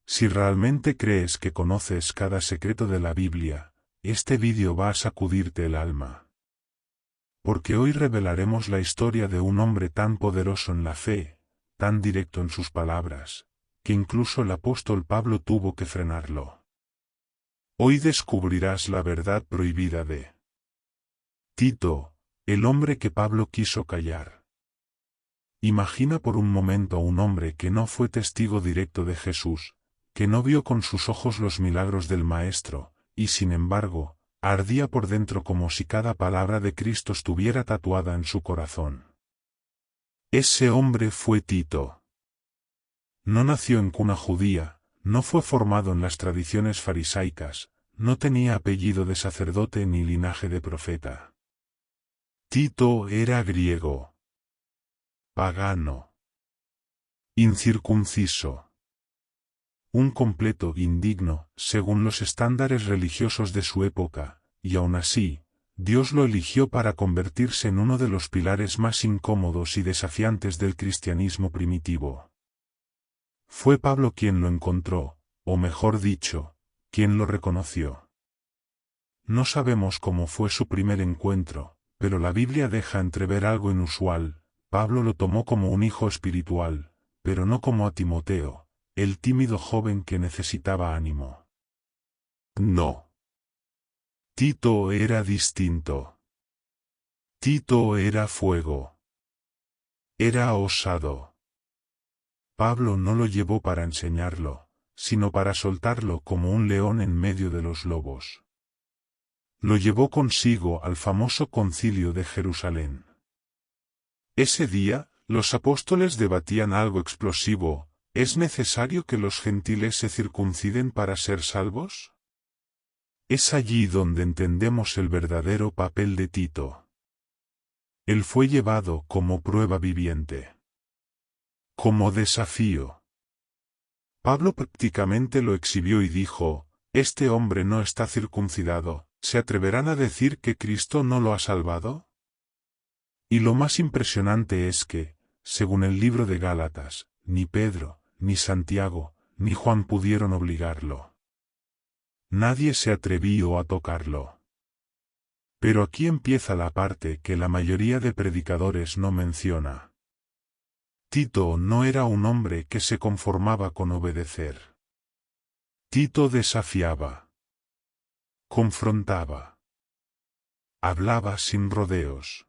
Si realmente crees que conoces cada secreto de la Biblia, este vídeo va a sacudirte el alma. Porque hoy revelaremos la historia de un hombre tan poderoso en la fe, tan directo en sus palabras, que incluso el apóstol Pablo tuvo que frenarlo. Hoy descubrirás la verdad prohibida de Tito, el hombre que Pablo quiso callar. Imagina por un momento a un hombre que no fue testigo directo de Jesús, que no vio con sus ojos los milagros del Maestro, y sin embargo, ardía por dentro como si cada palabra de Cristo estuviera tatuada en su corazón. Ese hombre fue Tito. No nació en cuna judía, no fue formado en las tradiciones farisaicas, no tenía apellido de sacerdote ni linaje de profeta. Tito era griego, pagano, incircunciso. Un completo indigno, según los estándares religiosos de su época, y aún así, Dios lo eligió para convertirse en uno de los pilares más incómodos y desafiantes del cristianismo primitivo. Fue Pablo quien lo encontró, o mejor dicho, quien lo reconoció. No sabemos cómo fue su primer encuentro, pero la Biblia deja entrever algo inusual. Pablo lo tomó como un hijo espiritual, pero no como a Timoteo, el tímido joven que necesitaba ánimo. No. Tito era distinto. Tito era fuego. Era osado. Pablo no lo llevó para enseñarlo, sino para soltarlo como un león en medio de los lobos. Lo llevó consigo al famoso concilio de Jerusalén. Ese día, los apóstoles debatían algo explosivo. ¿Es necesario que los gentiles se circunciden para ser salvos? Es allí donde entendemos el verdadero papel de Tito. Él fue llevado como prueba viviente. Como desafío. Pablo prácticamente lo exhibió y dijo, «Este hombre no está circuncidado, ¿se atreverán a decir que Cristo no lo ha salvado?» Y lo más impresionante es que, según el libro de Gálatas, ni Pedro, ni Santiago, ni Juan pudieron obligarlo. Nadie se atrevió a tocarlo. Pero aquí empieza la parte que la mayoría de predicadores no menciona. Tito no era un hombre que se conformaba con obedecer. Tito desafiaba. Confrontaba. Hablaba sin rodeos.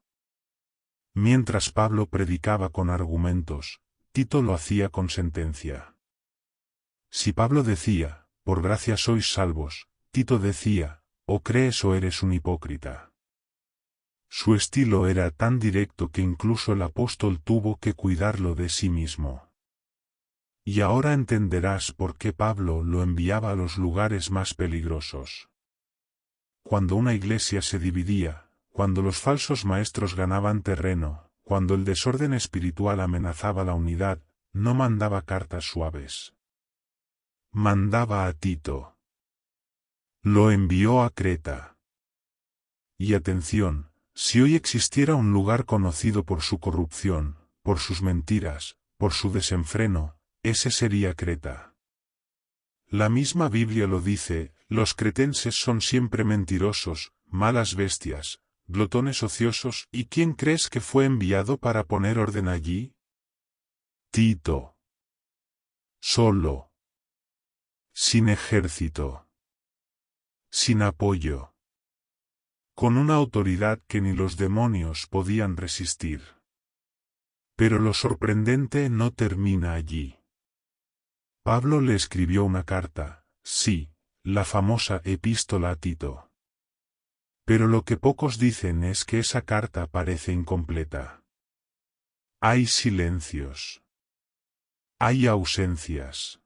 Mientras Pablo predicaba con argumentos, Tito lo hacía con sentencia. Si Pablo decía, «Por gracia sois salvos», Tito decía, «O crees o eres un hipócrita». Su estilo era tan directo que incluso el apóstol tuvo que cuidarlo de sí mismo. Y ahora entenderás por qué Pablo lo enviaba a los lugares más peligrosos. Cuando una iglesia se dividía, cuando los falsos maestros ganaban terreno, cuando el desorden espiritual amenazaba la unidad, no mandaba cartas suaves. Mandaba a Tito. Lo envió a Creta. Y atención, si hoy existiera un lugar conocido por su corrupción, por sus mentiras, por su desenfreno, ese sería Creta. La misma Biblia lo dice, los cretenses son siempre mentirosos, malas bestias, glotones ociosos. ¿Y quién crees que fue enviado para poner orden allí? Tito. Solo. Sin ejército. Sin apoyo. Con una autoridad que ni los demonios podían resistir. Pero lo sorprendente no termina allí. Pablo le escribió una carta, sí, la famosa epístola a Tito. Pero lo que pocos dicen es que esa carta parece incompleta. Hay silencios. Hay ausencias.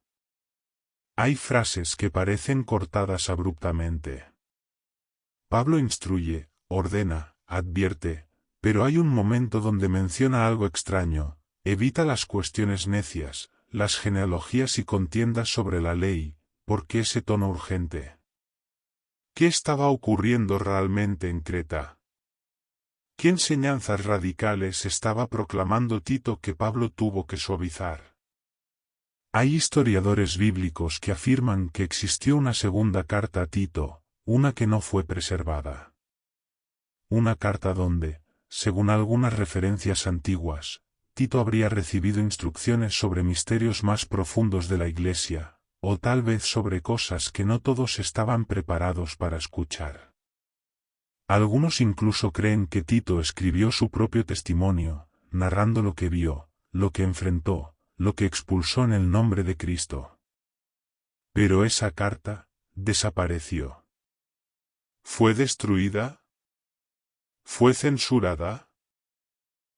Hay frases que parecen cortadas abruptamente. Pablo instruye, ordena, advierte, pero hay un momento donde menciona algo extraño, evita las cuestiones necias, las genealogías y contiendas sobre la ley. ¿Por qué ese tono urgente? ¿Qué estaba ocurriendo realmente en Creta? ¿Qué enseñanzas radicales estaba proclamando Tito que Pablo tuvo que suavizar? Hay historiadores bíblicos que afirman que existió una segunda carta a Tito, una que no fue preservada. Una carta donde, según algunas referencias antiguas, Tito habría recibido instrucciones sobre misterios más profundos de la Iglesia, o tal vez sobre cosas que no todos estaban preparados para escuchar. Algunos incluso creen que Tito escribió su propio testimonio, narrando lo que vio, lo que enfrentó, lo que expulsó en el nombre de Cristo. Pero esa carta desapareció. ¿Fue destruida? ¿Fue censurada?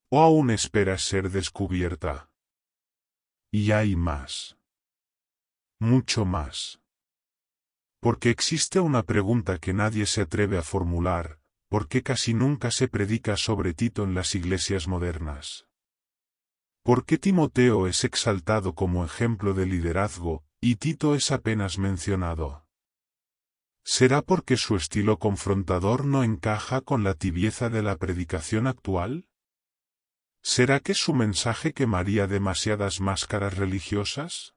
¿O aún espera ser descubierta? Y hay más. Mucho más. Porque existe una pregunta que nadie se atreve a formular, ¿por qué casi nunca se predica sobre Tito en las iglesias modernas? ¿Por qué Timoteo es exaltado como ejemplo de liderazgo, y Tito es apenas mencionado? ¿Será porque su estilo confrontador no encaja con la tibieza de la predicación actual? ¿Será que su mensaje quemaría demasiadas máscaras religiosas?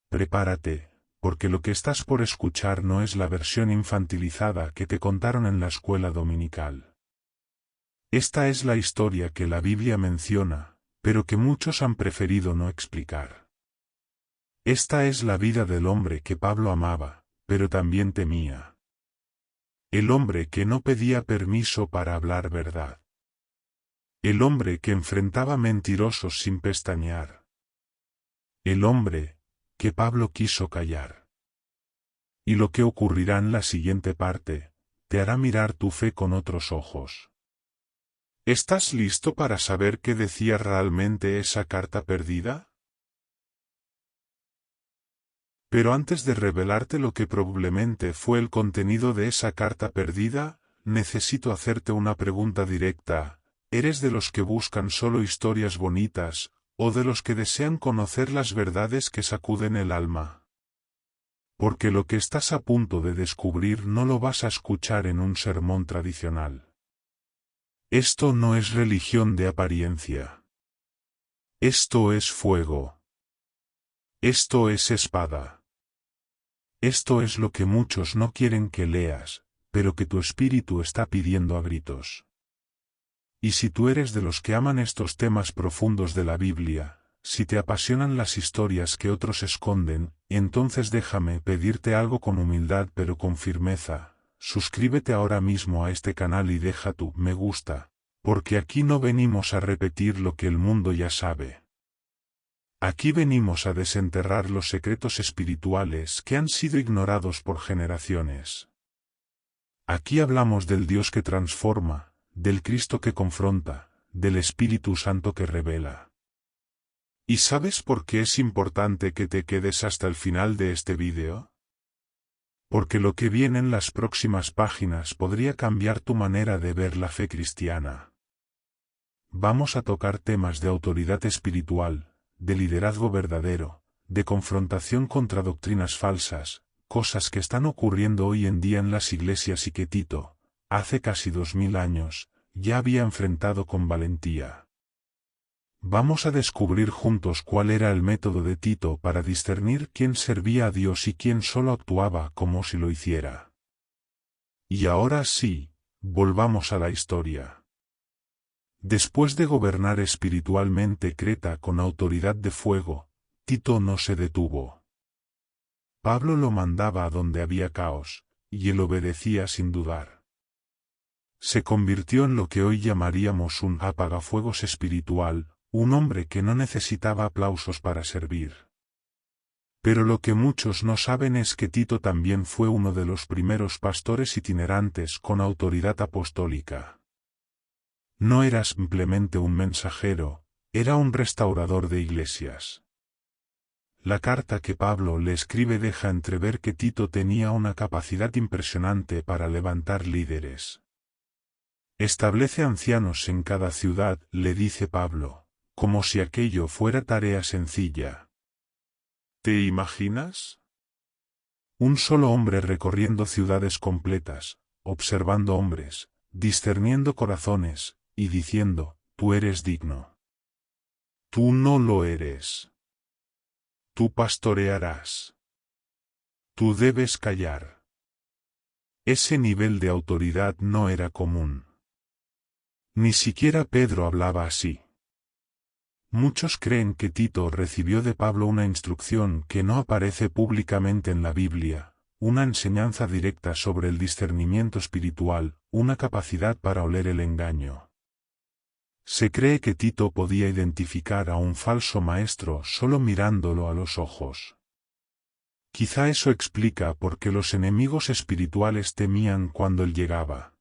Prepárate, porque lo que estás por escuchar no es la versión infantilizada que te contaron en la escuela dominical. Esta es la historia que la Biblia menciona, pero que muchos han preferido no explicar. Esta es la vida del hombre que Pablo amaba, pero también temía. El hombre que no pedía permiso para hablar verdad. El hombre que enfrentaba mentirosos sin pestañear. El hombre que Pablo quiso callar. Y lo que ocurrirá en la siguiente parte, te hará mirar tu fe con otros ojos. ¿Estás listo para saber qué decía realmente esa carta perdida? Pero antes de revelarte lo que probablemente fue el contenido de esa carta perdida, necesito hacerte una pregunta directa. ¿Eres de los que buscan solo historias bonitas, o de los que desean conocer las verdades que sacuden el alma? Porque lo que estás a punto de descubrir no lo vas a escuchar en un sermón tradicional. Esto no es religión de apariencia. Esto es fuego. Esto es espada. Esto es lo que muchos no quieren que leas, pero que tu espíritu está pidiendo a gritos. Y si tú eres de los que aman estos temas profundos de la Biblia, si te apasionan las historias que otros esconden, entonces déjame pedirte algo con humildad pero con firmeza. Suscríbete ahora mismo a este canal y deja tu me gusta, porque aquí no venimos a repetir lo que el mundo ya sabe. Aquí venimos a desenterrar los secretos espirituales que han sido ignorados por generaciones. Aquí hablamos del Dios que transforma, del Cristo que confronta, del Espíritu Santo que revela. ¿Y sabes por qué es importante que te quedes hasta el final de este vídeo? Porque lo que viene en las próximas páginas podría cambiar tu manera de ver la fe cristiana. Vamos a tocar temas de autoridad espiritual, de liderazgo verdadero, de confrontación contra doctrinas falsas, cosas que están ocurriendo hoy en día en las iglesias y que Tito, hace casi 2000 años, ya había enfrentado con valentía. Vamos a descubrir juntos cuál era el método de Tito para discernir quién servía a Dios y quién solo actuaba como si lo hiciera. Y ahora sí, volvamos a la historia. Después de gobernar espiritualmente Creta con autoridad de fuego, Tito no se detuvo. Pablo lo mandaba a donde había caos, y él obedecía sin dudar. Se convirtió en lo que hoy llamaríamos un apagafuegos espiritual, un hombre que no necesitaba aplausos para servir. Pero lo que muchos no saben es que Tito también fue uno de los primeros pastores itinerantes con autoridad apostólica. No era simplemente un mensajero, era un restaurador de iglesias. La carta que Pablo le escribe deja entrever que Tito tenía una capacidad impresionante para levantar líderes. Establece ancianos en cada ciudad, le dice Pablo, como si aquello fuera tarea sencilla. ¿Te imaginas? Un solo hombre recorriendo ciudades completas, observando hombres, discerniendo corazones, y diciendo, tú eres digno. Tú no lo eres. Tú pastorearás. Tú debes callar. Ese nivel de autoridad no era común. Ni siquiera Pedro hablaba así. Muchos creen que Tito recibió de Pablo una instrucción que no aparece públicamente en la Biblia, una enseñanza directa sobre el discernimiento espiritual, una capacidad para oler el engaño. Se cree que Tito podía identificar a un falso maestro solo mirándolo a los ojos. Quizá eso explica por qué los enemigos espirituales temían cuando él llegaba.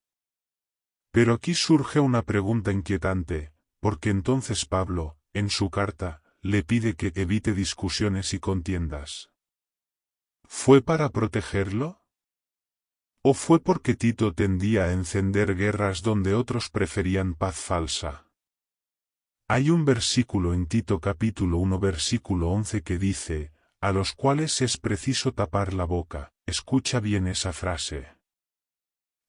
Pero aquí surge una pregunta inquietante, porque entonces Pablo, en su carta, le pide que evite discusiones y contiendas. ¿Fue para protegerlo? ¿O fue porque Tito tendía a encender guerras donde otros preferían paz falsa? Hay un versículo en Tito capítulo 1 versículo 11 que dice, a los cuales es preciso tapar la boca. Escucha bien esa frase.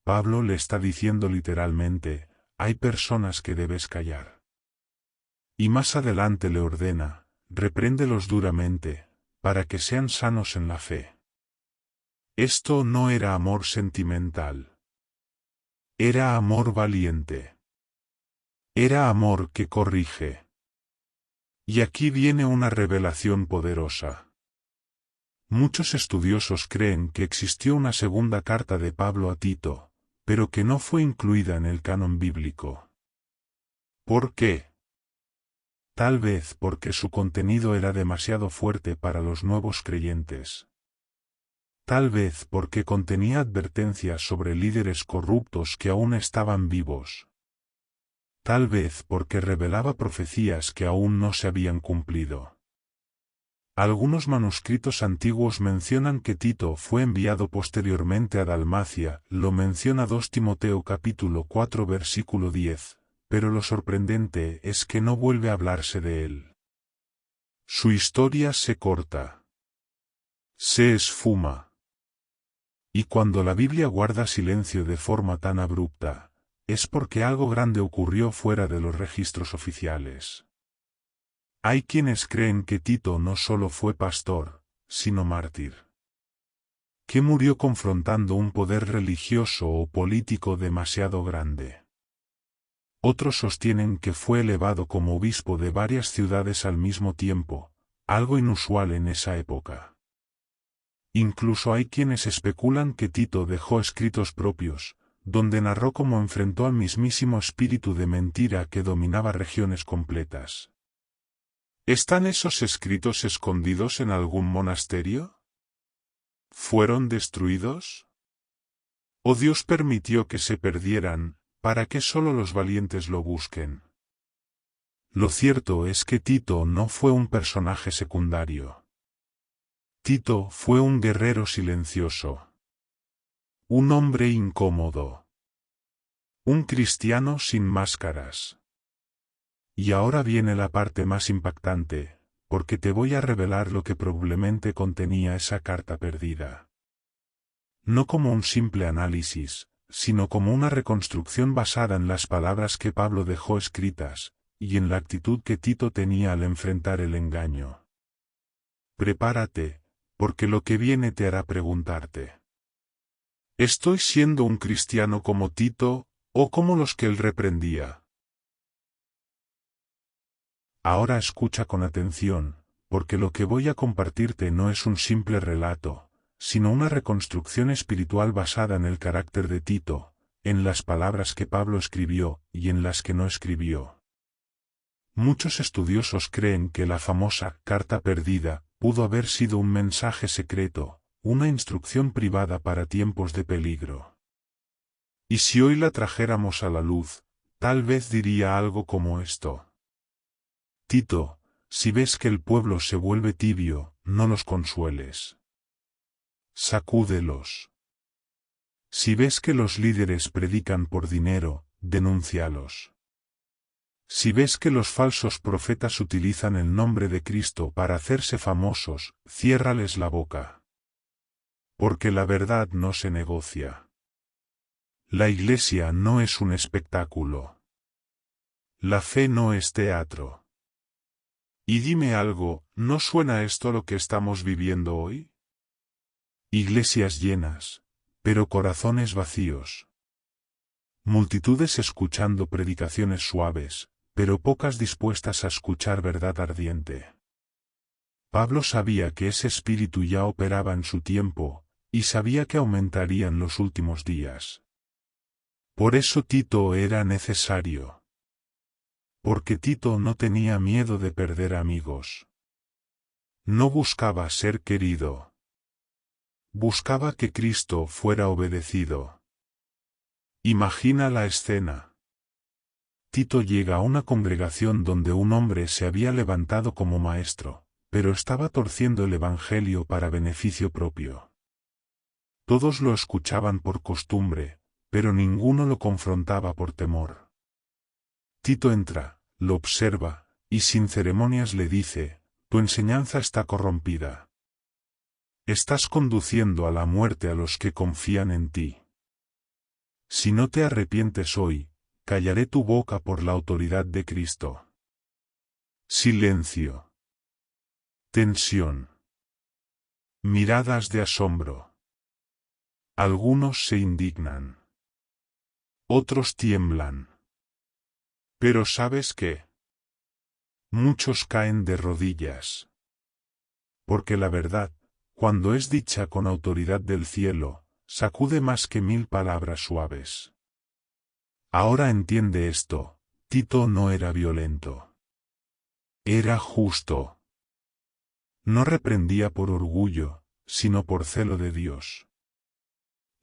Pablo le está diciendo literalmente, hay personas que debes callar. Y más adelante le ordena, repréndelos duramente, para que sean sanos en la fe. Esto no era amor sentimental. Era amor valiente. Era amor que corrige. Y aquí viene una revelación poderosa. Muchos estudiosos creen que existió una segunda carta de Pablo a Tito, pero que no fue incluida en el canon bíblico. ¿Por qué? Tal vez porque su contenido era demasiado fuerte para los nuevos creyentes. Tal vez porque contenía advertencias sobre líderes corruptos que aún estaban vivos. Tal vez porque revelaba profecías que aún no se habían cumplido. Algunos manuscritos antiguos mencionan que Tito fue enviado posteriormente a Dalmacia, lo menciona 2 Timoteo capítulo 4 versículo 10, pero lo sorprendente es que no vuelve a hablarse de él. Su historia se corta. Se esfuma. Y cuando la Biblia guarda silencio de forma tan abrupta, es porque algo grande ocurrió fuera de los registros oficiales. Hay quienes creen que Tito no solo fue pastor, sino mártir. Que murió confrontando un poder religioso o político demasiado grande. Otros sostienen que fue elevado como obispo de varias ciudades al mismo tiempo, algo inusual en esa época. Incluso hay quienes especulan que Tito dejó escritos propios, donde narró cómo enfrentó al mismísimo espíritu de mentira que dominaba regiones completas. ¿Están esos escritos escondidos en algún monasterio? ¿Fueron destruidos? ¿O Dios permitió que se perdieran, para que solo los valientes lo busquen? Lo cierto es que Tito no fue un personaje secundario. Tito fue un guerrero silencioso. Un hombre incómodo. Un cristiano sin máscaras. Y ahora viene la parte más impactante, porque te voy a revelar lo que probablemente contenía esa carta perdida. No como un simple análisis, sino como una reconstrucción basada en las palabras que Pablo dejó escritas, y en la actitud que Tito tenía al enfrentar el engaño. Prepárate, porque lo que viene te hará preguntarte. ¿Estoy siendo un cristiano como Tito, o como los que él reprendía? Ahora escucha con atención, porque lo que voy a compartirte no es un simple relato, sino una reconstrucción espiritual basada en el carácter de Tito, en las palabras que Pablo escribió y en las que no escribió. Muchos estudiosos creen que la famosa carta perdida pudo haber sido un mensaje secreto, una instrucción privada para tiempos de peligro. Y si hoy la trajéramos a la luz, tal vez diría algo como esto. Tito, si ves que el pueblo se vuelve tibio, no los consueles. Sacúdelos. Si ves que los líderes predican por dinero, denúncialos. Si ves que los falsos profetas utilizan el nombre de Cristo para hacerse famosos, ciérrales la boca. Porque la verdad no se negocia. La iglesia no es un espectáculo. La fe no es teatro. Y dime algo, ¿no suena esto a lo que estamos viviendo hoy? Iglesias llenas, pero corazones vacíos. Multitudes escuchando predicaciones suaves, pero pocas dispuestas a escuchar verdad ardiente. Pablo sabía que ese espíritu ya operaba en su tiempo, y sabía que aumentaría en los últimos días. Por eso Tito era necesario. Porque Tito no tenía miedo de perder amigos. No buscaba ser querido. Buscaba que Cristo fuera obedecido. Imagina la escena. Tito llega a una congregación donde un hombre se había levantado como maestro, pero estaba torciendo el evangelio para beneficio propio. Todos lo escuchaban por costumbre, pero ninguno lo confrontaba por temor. Tito entra, lo observa, y sin ceremonias le dice: tu enseñanza está corrompida. Estás conduciendo a la muerte a los que confían en ti. Si no te arrepientes hoy, callaré tu boca por la autoridad de Cristo. Silencio. Tensión. Miradas de asombro. Algunos se indignan. Otros tiemblan. Pero ¿sabes qué? Muchos caen de rodillas. Porque la verdad, cuando es dicha con autoridad del cielo, sacude más que 1000 palabras suaves. Ahora entiende esto: Tito no era violento. Era justo. No reprendía por orgullo, sino por celo de Dios.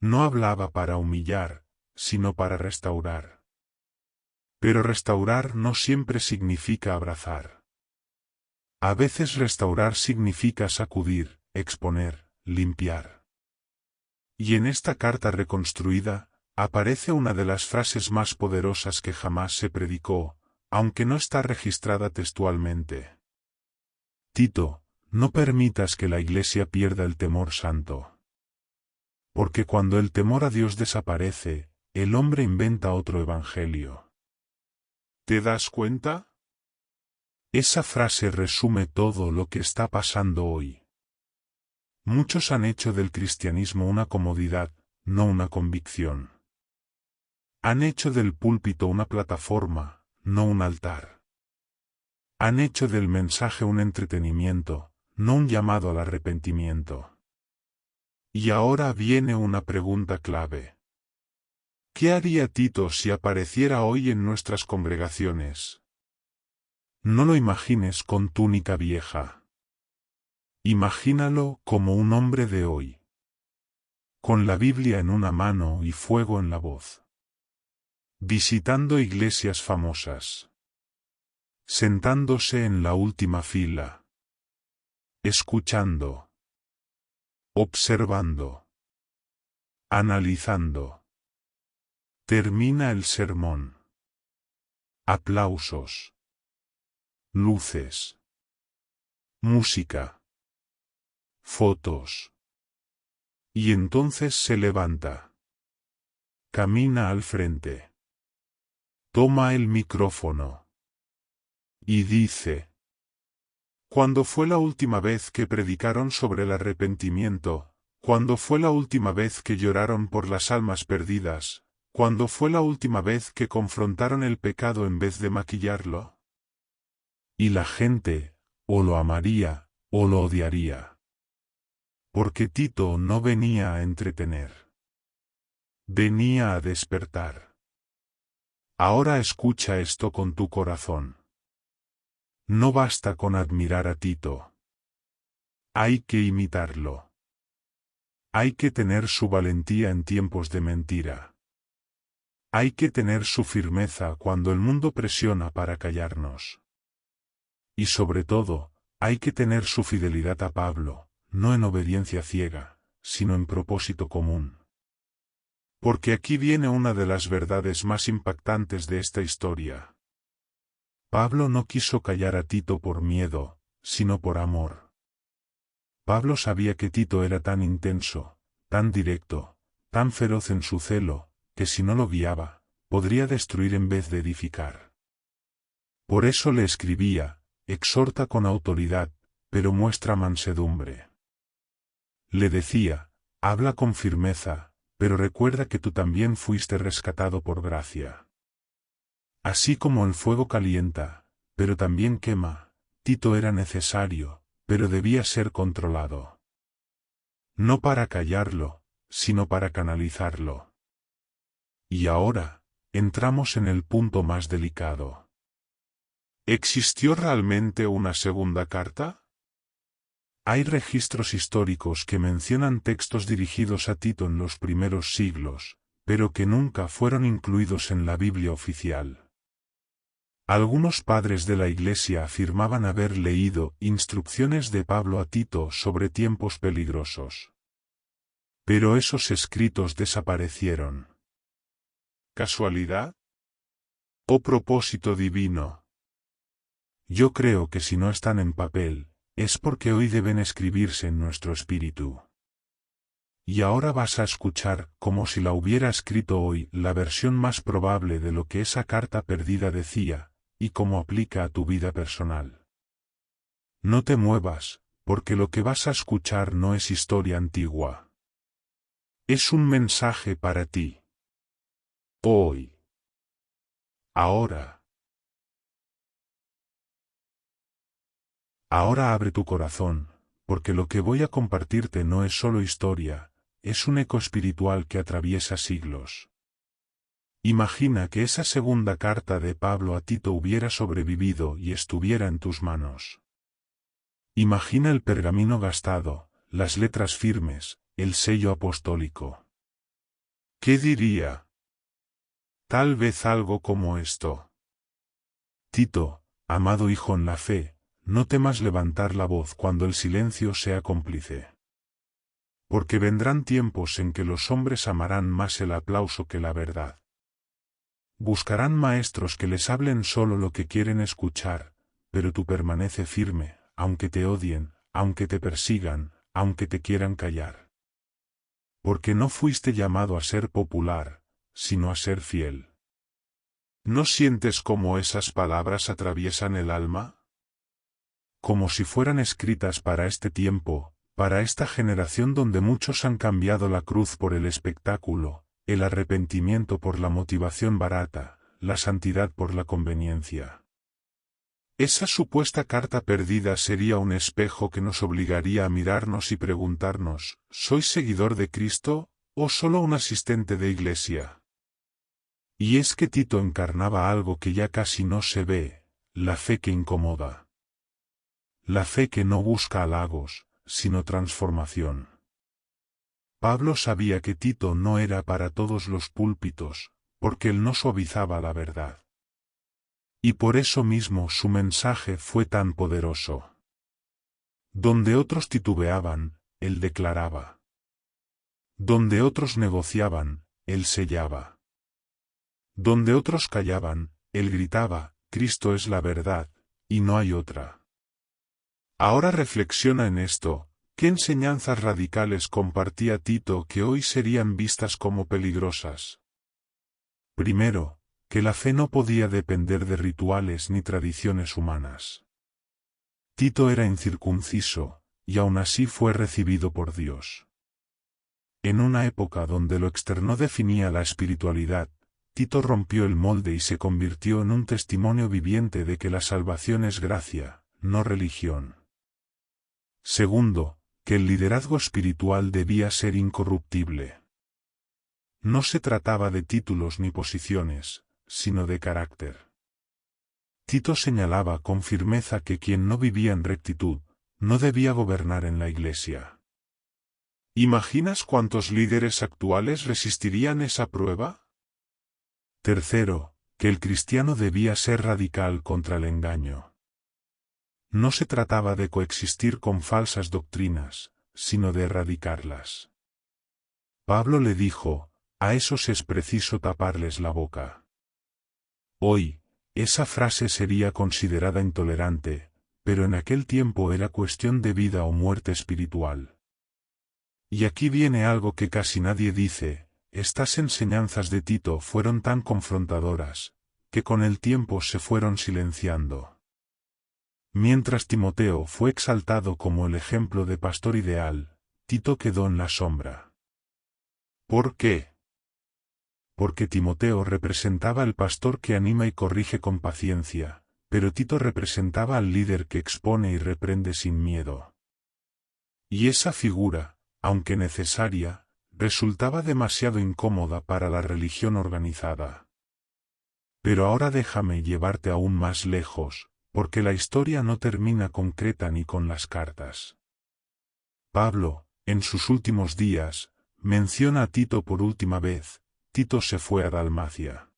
No hablaba para humillar, sino para restaurar. Pero restaurar no siempre significa abrazar. A veces restaurar significa sacudir, exponer, limpiar. Y en esta carta reconstruida, aparece una de las frases más poderosas que jamás se predicó, aunque no está registrada textualmente. Tito, no permitas que la Iglesia pierda el temor santo. Porque cuando el temor a Dios desaparece, el hombre inventa otro evangelio. ¿Te das cuenta? Esa frase resume todo lo que está pasando hoy. Muchos han hecho del cristianismo una comodidad, no una convicción. Han hecho del púlpito una plataforma, no un altar. Han hecho del mensaje un entretenimiento, no un llamado al arrepentimiento. Y ahora viene una pregunta clave. ¿Qué haría Tito si apareciera hoy en nuestras congregaciones? No lo imagines con túnica vieja. Imagínalo como un hombre de hoy. Con la Biblia en una mano y fuego en la voz. Visitando iglesias famosas. Sentándose en la última fila. Escuchando. Observando. Analizando. Termina el sermón. Aplausos. Luces. Música. Fotos. Y entonces se levanta. Camina al frente. Toma el micrófono. Y dice: ¿cuándo fue la última vez que predicaron sobre el arrepentimiento? ¿Cuándo fue la última vez que lloraron por las almas perdidas? ¿Cuándo fue la última vez que confrontaron el pecado en vez de maquillarlo? Y la gente, o lo amaría, o lo odiaría. Porque Tito no venía a entretener. Venía a despertar. Ahora escucha esto con tu corazón. No basta con admirar a Tito. Hay que imitarlo. Hay que tener su valentía en tiempos de mentira. Hay que tener su firmeza cuando el mundo presiona para callarnos. Y sobre todo, hay que tener su fidelidad a Pablo, no en obediencia ciega, sino en propósito común. Porque aquí viene una de las verdades más impactantes de esta historia. Pablo no quiso callar a Tito por miedo, sino por amor. Pablo sabía que Tito era tan intenso, tan directo, tan feroz en su celo, que si no lo guiaba, podría destruir en vez de edificar. Por eso le escribía: exhorta con autoridad, pero muestra mansedumbre. Le decía, habla con firmeza, pero recuerda que tú también fuiste rescatado por gracia. Así como el fuego calienta, pero también quema, Tito era necesario, pero debía ser controlado. No para callarlo, sino para canalizarlo. Y ahora, entramos en el punto más delicado. ¿Existió realmente una segunda carta? Hay registros históricos que mencionan textos dirigidos a Tito en los primeros siglos, pero que nunca fueron incluidos en la Biblia oficial. Algunos padres de la Iglesia afirmaban haber leído instrucciones de Pablo a Tito sobre tiempos peligrosos. Pero esos escritos desaparecieron. ¿Casualidad? ¿O propósito divino? Yo creo que si no están en papel, es porque hoy deben escribirse en nuestro espíritu. Y ahora vas a escuchar, como si la hubiera escrito hoy, la versión más probable de lo que esa carta perdida decía, y cómo aplica a tu vida personal. No te muevas, porque lo que vas a escuchar no es historia antigua. Es un mensaje para ti. Hoy. Ahora. Ahora abre tu corazón, porque lo que voy a compartirte no es solo historia, es un eco espiritual que atraviesa siglos. Imagina que esa segunda carta de Pablo a Tito hubiera sobrevivido y estuviera en tus manos. Imagina el pergamino gastado, las letras firmes, el sello apostólico. ¿Qué diría? Tal vez algo como esto. Tito, amado hijo en la fe, no temas levantar la voz cuando el silencio sea cómplice. Porque vendrán tiempos en que los hombres amarán más el aplauso que la verdad. Buscarán maestros que les hablen solo lo que quieren escuchar, pero tú permanece firme, aunque te odien, aunque te persigan, aunque te quieran callar. Porque no fuiste llamado a ser popular, sino a ser fiel. ¿No sientes cómo esas palabras atraviesan el alma? Como si fueran escritas para este tiempo, para esta generación donde muchos han cambiado la cruz por el espectáculo, el arrepentimiento por la motivación barata, la santidad por la conveniencia. Esa supuesta carta perdida sería un espejo que nos obligaría a mirarnos y preguntarnos, ¿soy seguidor de Cristo, o solo un asistente de iglesia? Y es que Tito encarnaba algo que ya casi no se ve, la fe que incomoda. La fe que no busca halagos, sino transformación. Pablo sabía que Tito no era para todos los púlpitos, porque él no suavizaba la verdad. Y por eso mismo su mensaje fue tan poderoso. Donde otros titubeaban, él declaraba. Donde otros negociaban, él sellaba. Donde otros callaban, él gritaba, Cristo es la verdad, y no hay otra. Ahora reflexiona en esto, ¿qué enseñanzas radicales compartía Tito que hoy serían vistas como peligrosas? Primero, que la fe no podía depender de rituales ni tradiciones humanas. Tito era incircunciso, y aún así fue recibido por Dios. En una época donde lo externo definía la espiritualidad, Tito rompió el molde y se convirtió en un testimonio viviente de que la salvación es gracia, no religión. Segundo, que el liderazgo espiritual debía ser incorruptible. No se trataba de títulos ni posiciones, sino de carácter. Tito señalaba con firmeza que quien no vivía en rectitud, no debía gobernar en la Iglesia. ¿Imaginas cuántos líderes actuales resistirían esa prueba? Tercero, que el cristiano debía ser radical contra el engaño. No se trataba de coexistir con falsas doctrinas, sino de erradicarlas. Pablo le dijo, a esos es preciso taparles la boca. Hoy, esa frase sería considerada intolerante, pero en aquel tiempo era cuestión de vida o muerte espiritual. Y aquí viene algo que casi nadie dice, estas enseñanzas de Tito fueron tan confrontadoras, que con el tiempo se fueron silenciando. Mientras Timoteo fue exaltado como el ejemplo de pastor ideal, Tito quedó en la sombra. ¿Por qué? Porque Timoteo representaba al pastor que anima y corrige con paciencia, pero Tito representaba al líder que expone y reprende sin miedo. Y esa figura, aunque necesaria, resultaba demasiado incómoda para la religión organizada. Pero ahora déjame llevarte aún más lejos, porque la historia no termina con Creta ni con las cartas. Pablo, en sus últimos días, menciona a Tito por última vez. Tito se fue a Dalmacia.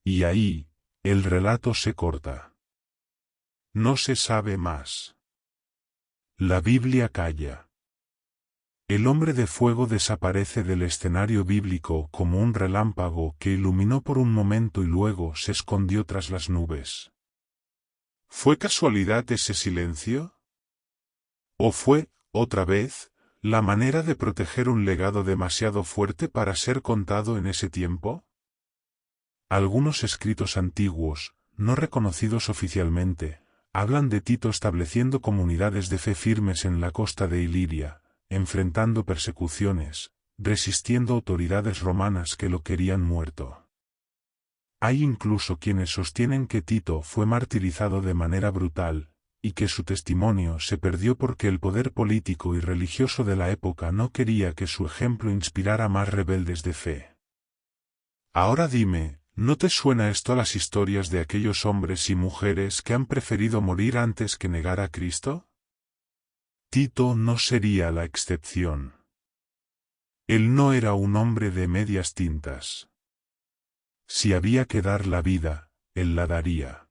Y ahí, el relato se corta. No se sabe más. La Biblia calla. El hombre de fuego desaparece del escenario bíblico como un relámpago que iluminó por un momento y luego se escondió tras las nubes. ¿Fue casualidad ese silencio? ¿O fue, otra vez, la manera de proteger un legado demasiado fuerte para ser contado en ese tiempo? Algunos escritos antiguos, no reconocidos oficialmente, hablan de Tito estableciendo comunidades de fe firmes en la costa de Iliria, enfrentando persecuciones, resistiendo autoridades romanas que lo querían muerto. Hay incluso quienes sostienen que Tito fue martirizado de manera brutal, y que su testimonio se perdió porque el poder político y religioso de la época no quería que su ejemplo inspirara más rebeldes de fe. Ahora dime, ¿no te suena esto a las historias de aquellos hombres y mujeres que han preferido morir antes que negar a Cristo? Tito no sería la excepción. Él no era un hombre de medias tintas. Si había que dar la vida, él la daría.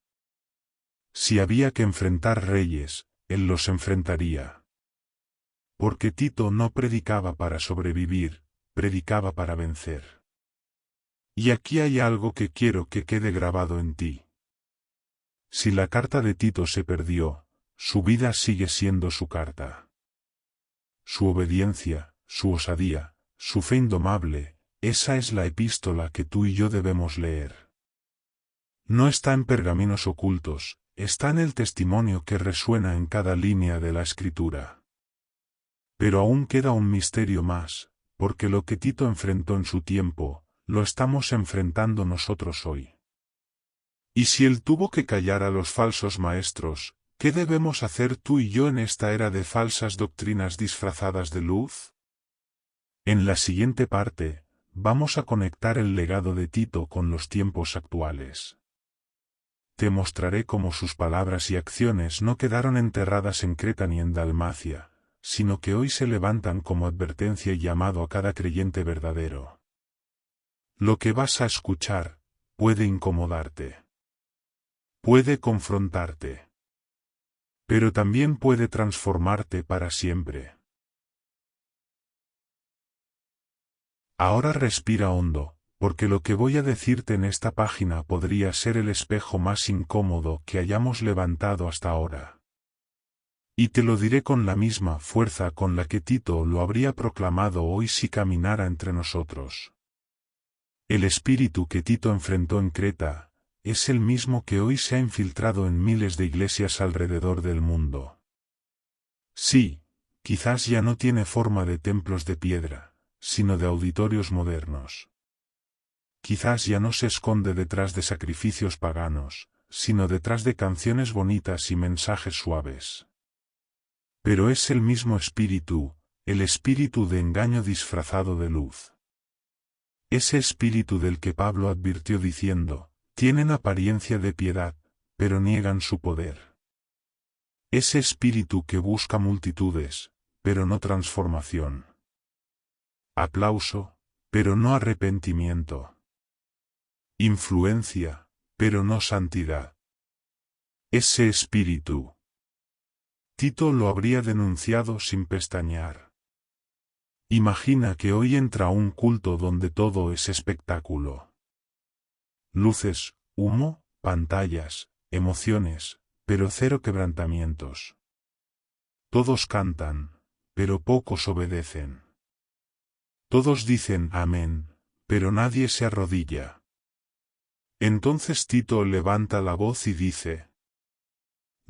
Si había que enfrentar reyes, él los enfrentaría. Porque Tito no predicaba para sobrevivir, predicaba para vencer. Y aquí hay algo que quiero que quede grabado en ti. Si la carta de Tito se perdió, su vida sigue siendo su carta. Su obediencia, su osadía, su fe indomable, esa es la epístola que tú y yo debemos leer. No está en pergaminos ocultos, está en el testimonio que resuena en cada línea de la Escritura. Pero aún queda un misterio más, porque lo que Tito enfrentó en su tiempo, lo estamos enfrentando nosotros hoy. Y si él tuvo que callar a los falsos maestros, ¿qué debemos hacer tú y yo en esta era de falsas doctrinas disfrazadas de luz? En la siguiente parte, vamos a conectar el legado de Tito con los tiempos actuales. Te mostraré cómo sus palabras y acciones no quedaron enterradas en Creta ni en Dalmacia, sino que hoy se levantan como advertencia y llamado a cada creyente verdadero. Lo que vas a escuchar puede incomodarte. Puede confrontarte. Pero también puede transformarte para siempre. Ahora respira hondo, porque lo que voy a decirte en esta página podría ser el espejo más incómodo que hayamos levantado hasta ahora. Y te lo diré con la misma fuerza con la que Tito lo habría proclamado hoy si caminara entre nosotros. El espíritu que Tito enfrentó en Creta, es el mismo que hoy se ha infiltrado en miles de iglesias alrededor del mundo. Sí, quizás ya no tiene forma de templos de piedra, sino de auditorios modernos. Quizás ya no se esconde detrás de sacrificios paganos, sino detrás de canciones bonitas y mensajes suaves. Pero es el mismo espíritu, el espíritu de engaño disfrazado de luz. Ese espíritu del que Pablo advirtió diciendo, tienen apariencia de piedad, pero niegan su poder. Ese espíritu que busca multitudes, pero no transformación. Aplauso, pero no arrepentimiento. Influencia, pero no santidad. Ese espíritu. Tito lo habría denunciado sin pestañear. Imagina que hoy entra a un culto donde todo es espectáculo. Luces, humo, pantallas, emociones, pero cero quebrantamientos. Todos cantan, pero pocos obedecen. Todos dicen amén, pero nadie se arrodilla. Entonces Tito levanta la voz y dice: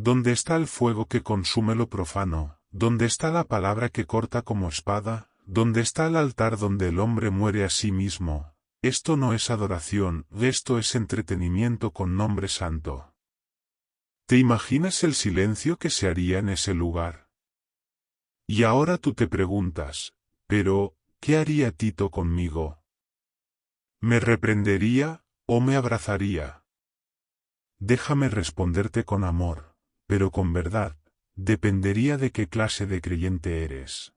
¿Dónde está el fuego que consume lo profano? ¿Dónde está la palabra que corta como espada? ¿Dónde está el altar donde el hombre muere a sí mismo? Esto no es adoración, esto es entretenimiento con nombre santo. ¿Te imaginas el silencio que se haría en ese lugar? Y ahora tú te preguntas, pero, ¿qué haría Tito conmigo? ¿Me reprendería, o me abrazaría? Déjame responderte con amor, pero con verdad, dependería de qué clase de creyente eres.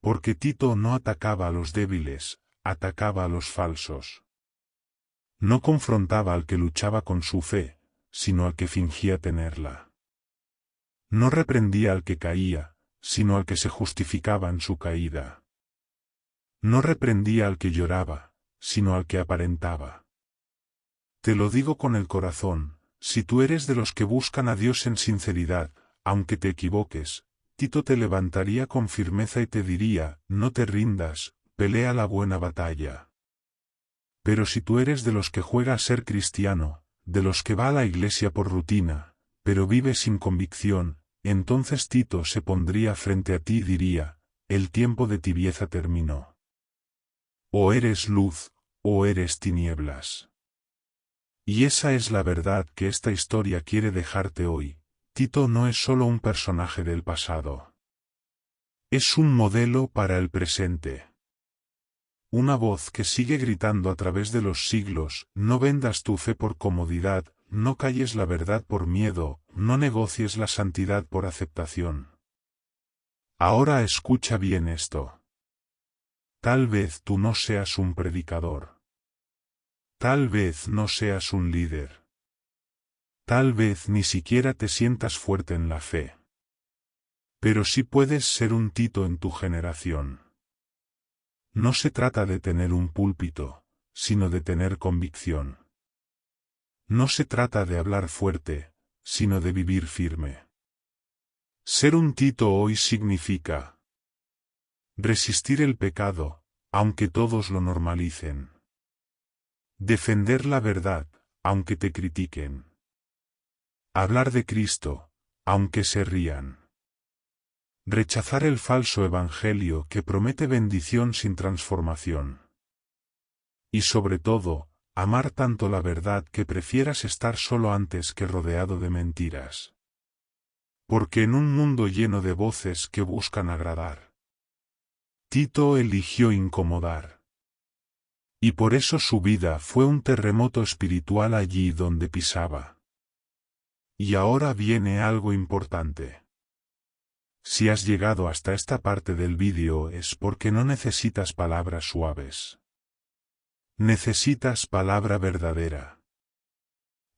Porque Tito no atacaba a los débiles, atacaba a los falsos. No confrontaba al que luchaba con su fe, sino al que fingía tenerla. No reprendía al que caía, sino al que se justificaba en su caída. No reprendía al que lloraba, sino al que aparentaba. Te lo digo con el corazón, si tú eres de los que buscan a Dios en sinceridad, aunque te equivoques, Tito te levantaría con firmeza y te diría, no te rindas, pelea la buena batalla. Pero si tú eres de los que juega a ser cristiano, de los que va a la iglesia por rutina, pero vive sin convicción, entonces Tito se pondría frente a ti y diría, el tiempo de tibieza terminó. O eres luz, o eres tinieblas. Y esa es la verdad que esta historia quiere dejarte hoy. Tito no es solo un personaje del pasado. Es un modelo para el presente. Una voz que sigue gritando a través de los siglos, no vendas tu fe por comodidad, no calles la verdad por miedo, no negocies la santidad por aceptación. Ahora escucha bien esto. Tal vez tú no seas un predicador. Tal vez no seas un líder. Tal vez ni siquiera te sientas fuerte en la fe. Pero sí puedes ser un Tito en tu generación. No se trata de tener un púlpito, sino de tener convicción. No se trata de hablar fuerte, sino de vivir firme. Ser un Tito hoy significa resistir el pecado, aunque todos lo normalicen. Defender la verdad, aunque te critiquen. Hablar de Cristo, aunque se rían. Rechazar el falso evangelio que promete bendición sin transformación. Y sobre todo, amar tanto la verdad que prefieras estar solo antes que rodeado de mentiras. Porque en un mundo lleno de voces que buscan agradar, Tito eligió incomodar. Y por eso su vida fue un terremoto espiritual allí donde pisaba. Y ahora viene algo importante. Si has llegado hasta esta parte del vídeo es porque no necesitas palabras suaves. Necesitas palabra verdadera.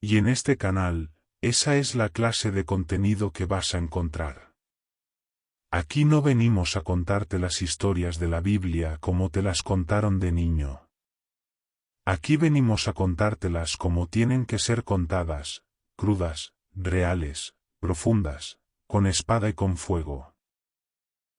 Y en este canal, esa es la clase de contenido que vas a encontrar. Aquí no venimos a contarte las historias de la Biblia como te las contaron de niño. Aquí venimos a contártelas como tienen que ser contadas, crudas, reales, profundas, con espada y con fuego.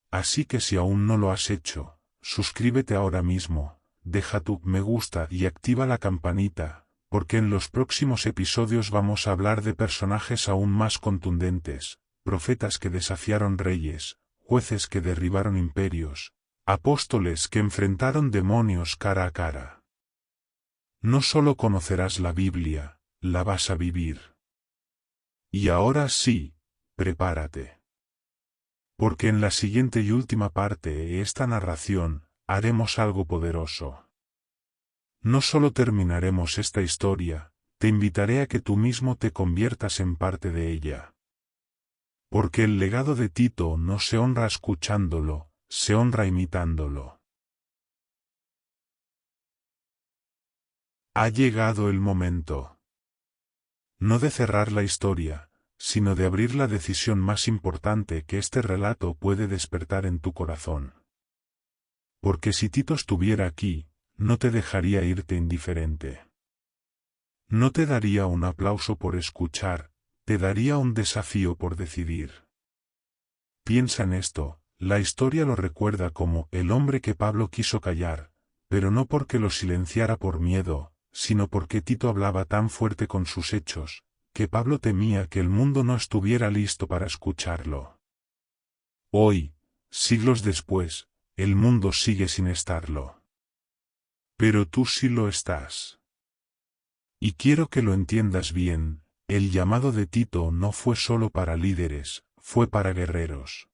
Así que si aún no lo has hecho, suscríbete ahora mismo, deja tu me gusta y activa la campanita, porque en los próximos episodios vamos a hablar de personajes aún más contundentes, profetas que desafiaron reyes, jueces que derribaron imperios, apóstoles que enfrentaron demonios cara a cara. No solo conocerás la Biblia, la vas a vivir. Y ahora sí, prepárate. Porque en la siguiente y última parte de esta narración, haremos algo poderoso. No solo terminaremos esta historia, te invitaré a que tú mismo te conviertas en parte de ella. Porque el legado de Tito no se honra escuchándolo, se honra imitándolo. Ha llegado el momento. No de cerrar la historia, sino de abrir la decisión más importante que este relato puede despertar en tu corazón. Porque si Tito estuviera aquí, no te dejaría irte indiferente. No te daría un aplauso por escuchar, te daría un desafío por decidir. Piensa en esto, la historia lo recuerda como el hombre que Pablo quiso callar, pero no porque lo silenciara por miedo, sino porque Tito hablaba tan fuerte con sus hechos, que Pablo temía que el mundo no estuviera listo para escucharlo. Hoy, siglos después, el mundo sigue sin estarlo. Pero tú sí lo estás. Y quiero que lo entiendas bien, el llamado de Tito no fue solo para líderes, fue para guerreros.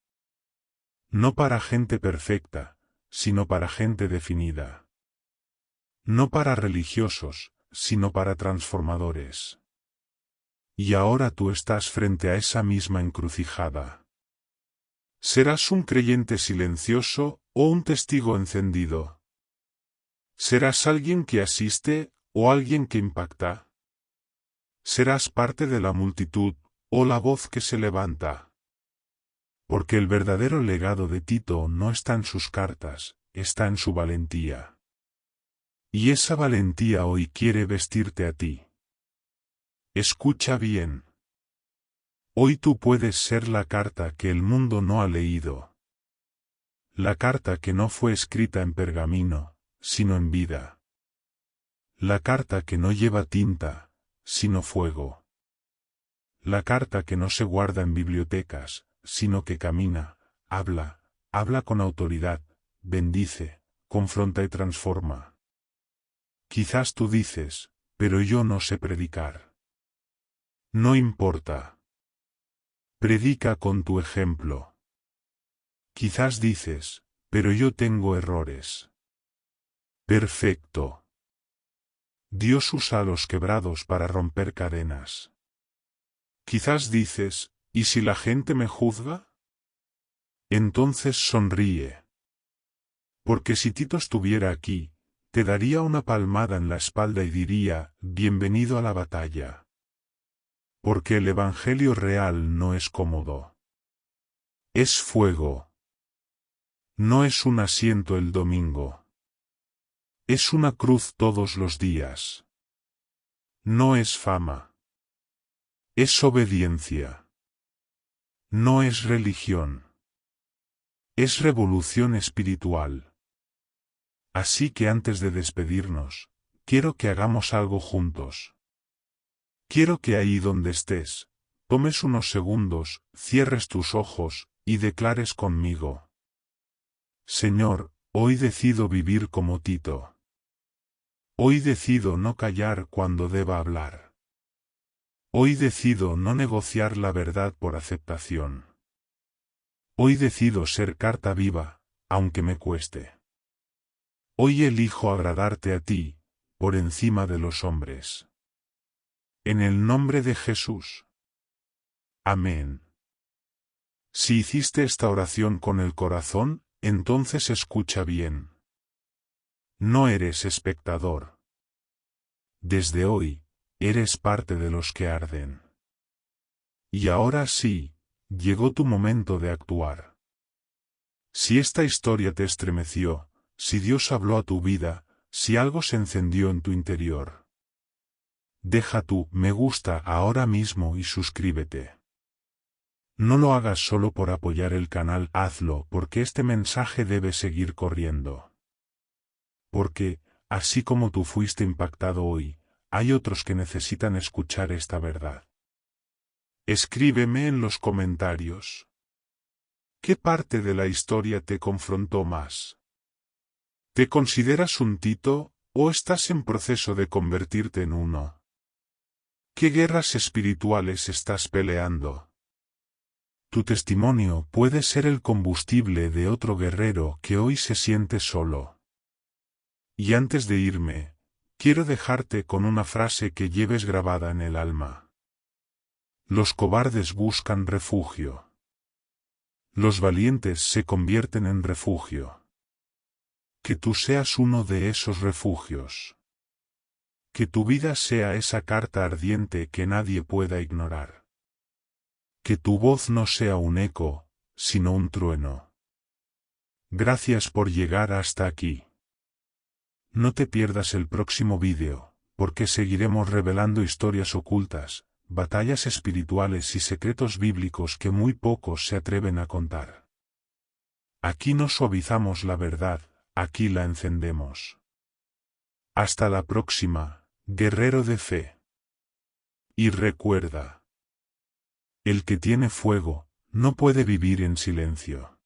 No para gente perfecta, sino para gente definida. No para religiosos, sino para transformadores. Y ahora tú estás frente a esa misma encrucijada. ¿Serás un creyente silencioso o un testigo encendido? ¿Serás alguien que asiste o alguien que impacta? ¿Serás parte de la multitud o la voz que se levanta? Porque el verdadero legado de Tito no está en sus cartas, está en su valentía. Y esa valentía hoy quiere vestirte a ti. Escucha bien. Hoy tú puedes ser la carta que el mundo no ha leído. La carta que no fue escrita en pergamino, sino en vida. La carta que no lleva tinta, sino fuego. La carta que no se guarda en bibliotecas, sino que camina, habla con autoridad, bendice, confronta y transforma. Quizás tú dices, pero yo no sé predicar. No importa. Predica con tu ejemplo. Quizás dices, pero yo tengo errores. Perfecto. Dios usa a los quebrados para romper cadenas. Quizás dices, ¿y si la gente me juzga? Entonces sonríe. Porque si Tito estuviera aquí, te daría una palmada en la espalda y diría, bienvenido a la batalla. Porque el Evangelio real no es cómodo. Es fuego. No es un asiento el domingo. Es una cruz todos los días. No es fama. Es obediencia. No es religión. Es revolución espiritual. Así que antes de despedirnos, quiero que hagamos algo juntos. Quiero que ahí donde estés, tomes unos segundos, cierres tus ojos, y declares conmigo. Señor, hoy decido vivir como Tito. Hoy decido no callar cuando deba hablar. Hoy decido no negociar la verdad por aceptación. Hoy decido ser carta viva, aunque me cueste. Hoy elijo agradarte a ti, por encima de los hombres. En el nombre de Jesús. Amén. Si hiciste esta oración con el corazón, entonces escucha bien. No eres espectador. Desde hoy, eres parte de los que arden. Y ahora sí, llegó tu momento de actuar. Si esta historia te estremeció, si Dios habló a tu vida, si algo se encendió en tu interior. Deja tu me gusta ahora mismo y suscríbete. No lo hagas solo por apoyar el canal, hazlo porque este mensaje debe seguir corriendo. Porque, así como tú fuiste impactado hoy, hay otros que necesitan escuchar esta verdad. Escríbeme en los comentarios. ¿Qué parte de la historia te confrontó más? ¿Te consideras un Tito, o estás en proceso de convertirte en uno? ¿Qué guerras espirituales estás peleando? Tu testimonio puede ser el combustible de otro guerrero que hoy se siente solo. Y antes de irme, quiero dejarte con una frase que lleves grabada en el alma. Los cobardes buscan refugio. Los valientes se convierten en refugio. Que tú seas uno de esos refugios. Que tu vida sea esa carta ardiente que nadie pueda ignorar. Que tu voz no sea un eco, sino un trueno. Gracias por llegar hasta aquí. No te pierdas el próximo vídeo, porque seguiremos revelando historias ocultas, batallas espirituales y secretos bíblicos que muy pocos se atreven a contar. Aquí no suavizamos la verdad, aquí la encendemos. Hasta la próxima, guerrero de fe. Y recuerda. El que tiene fuego, no puede vivir en silencio.